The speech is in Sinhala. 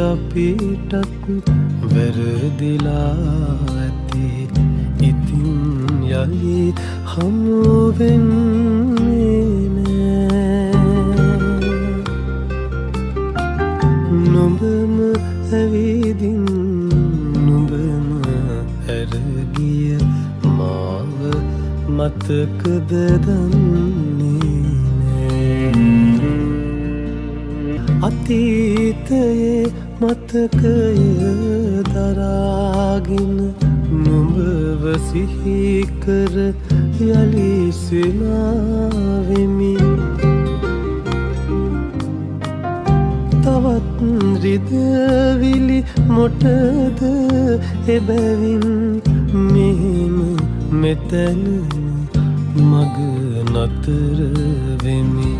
අපිටත් වැරදිලා ඇති. ඉතින් යලි හමු වෙන්නේ නෑ. නුඹම ඇවිදින් නුඹම හැරගිය මාව මතකද දන්නේ නෑ. අතීතයේ මතකය දරාගෙන නුඹව සිහි කර යලි සිනාවෙමි. තවත් රිදවිලි මොටද එබැවින් මෙහෙම මෙතැන මග නතර වෙමි.